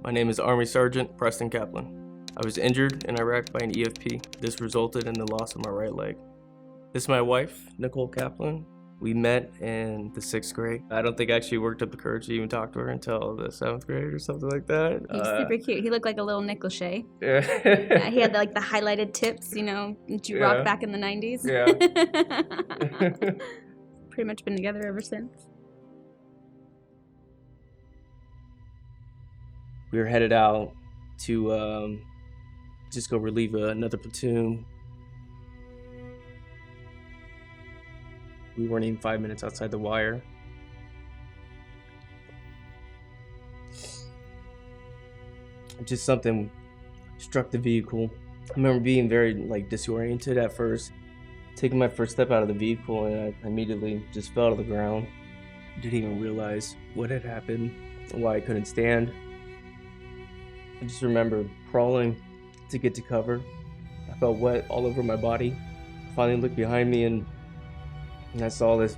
My name is Army Sergeant Preston Kaplan. I was injured in Iraq by an EFP. This resulted in the loss of my right leg. This is my wife, Nicole Kaplan. We met in the 6th grade. I don't think I actually worked up the courage to even talk to her until the 7th grade or something like that. He was super cute. He looked like a little Nick Lachey. Yeah. Yeah, he had like the highlighted tips, you know, that you rocked back in the 90s. Yeah. Pretty much been together ever since. We were headed out to just go relieve another platoon. We weren't even 5 minutes outside the wire. Just something struck the vehicle. I remember being very disoriented at first, taking my first step out of the vehicle, and I immediately just fell to the ground. Didn't even realize what had happened and why I couldn't stand. I just remember crawling to get to cover. I felt wet all over my body. Finally looked behind me and I saw this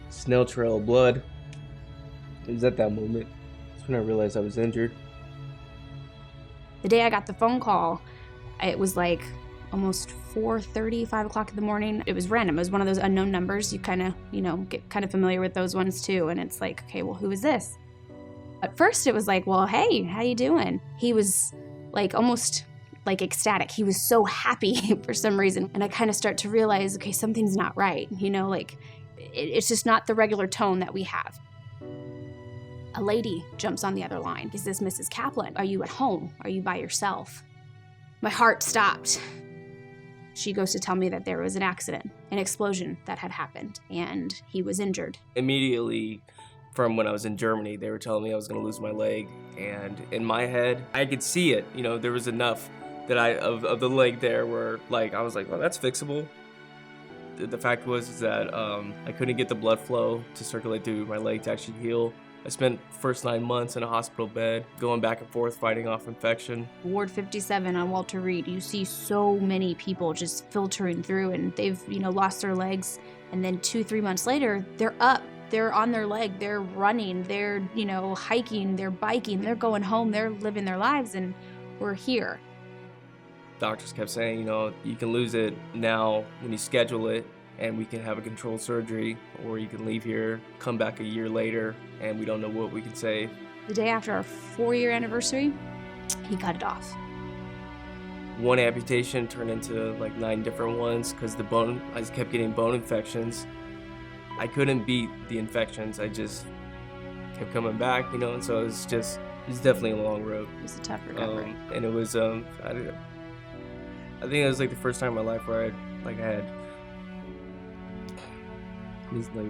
snail trail of blood. It was at that moment. That's when I realized I was injured. The day I got the phone call, it was like almost 4:30, 5 o'clock in the morning. It was random. It was one of those unknown numbers. You kind of, get kind of familiar with those ones too. And it's like, okay, well, who is this? At first it was like, well, hey, how you doing? He was like almost like ecstatic. He was so happy for some reason. And I kind of start to realize, okay, something's not right. It's just not the regular tone that we have. A lady jumps on the other line. Is this Mrs. Kaplan? Are you at home? Are you by yourself? My heart stopped. She goes to tell me that there was an accident, an explosion that had happened, and he was injured. Immediately from when I was in Germany, they were telling me I was gonna lose my leg, and in my head, I could see it. There was enough that of the leg there where I was like, well, that's fixable. The fact was that I couldn't get the blood flow to circulate through my leg to actually heal. I spent the first 9 months in a hospital bed, going back and forth, fighting off infection. Ward 57 on Walter Reed, you see so many people just filtering through, and they've, lost their legs, and then 2-3 months later, they're up. They're on their leg, they're running, they're, hiking, they're biking, they're going home, they're living their lives, and we're here. Doctors kept saying, you can lose it now when you schedule it, and we can have a controlled surgery, or you can leave here, come back a year later, and we don't know what we can save. The day after our 4-year anniversary, he cut it off. One amputation turned into 9 different ones because I just kept getting bone infections. I couldn't beat the infections. I just kept coming back, and so it's definitely a long road. It was a tough recovery. And it was, I think it was the first time in my life where I had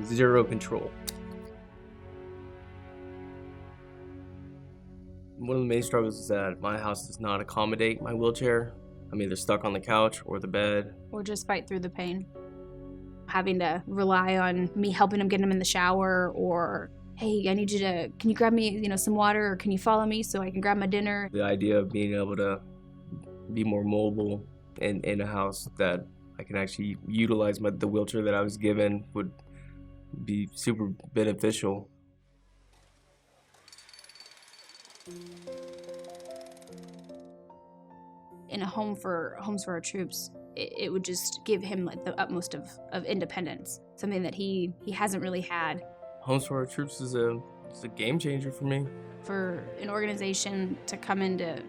zero control. One of the main struggles is that my house does not accommodate my wheelchair. I'm either stuck on the couch or the bed. Or just fight through the pain. Having to rely on me helping him get him in the shower, or, hey, can you grab me, some water, or can you follow me so I can grab my dinner? The idea of being able to be more mobile in a house that I can actually utilize the wheelchair that I was given would be super beneficial. In a homes for our troops, it would just give him the utmost of independence, something that he hasn't really had. Homes for Our Troops is a game changer for me. For an organization to come into,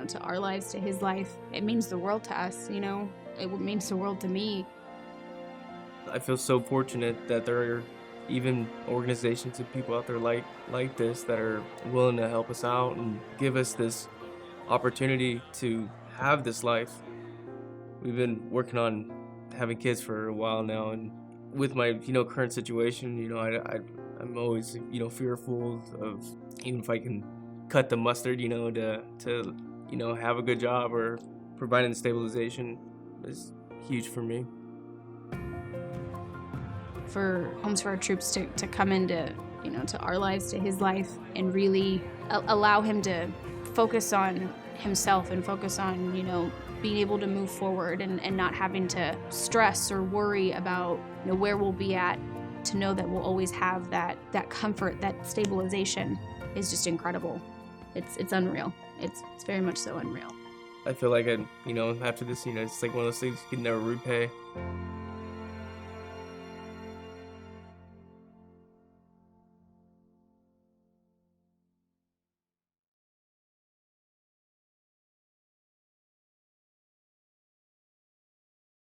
to our lives, to his life, it means the world to us, It means the world to me. I feel so fortunate that there are even organizations and people out there like this that are willing to help us out and give us this opportunity to have this life. We've been working on having kids for a while now, and with my current situation, I'm always fearful of even if I can cut the mustard, to have a good job or providing the stabilization is huge for me. For Homes for Our Troops to come into to our lives, to his life, and really allow him to focus on himself and focus on being able to move forward and not having to stress or worry about where we'll be at, to know that we'll always have that comfort, that stabilization is just incredible. It's unreal. It's very much so unreal. I feel like after this, it's like one of those things you can never repay.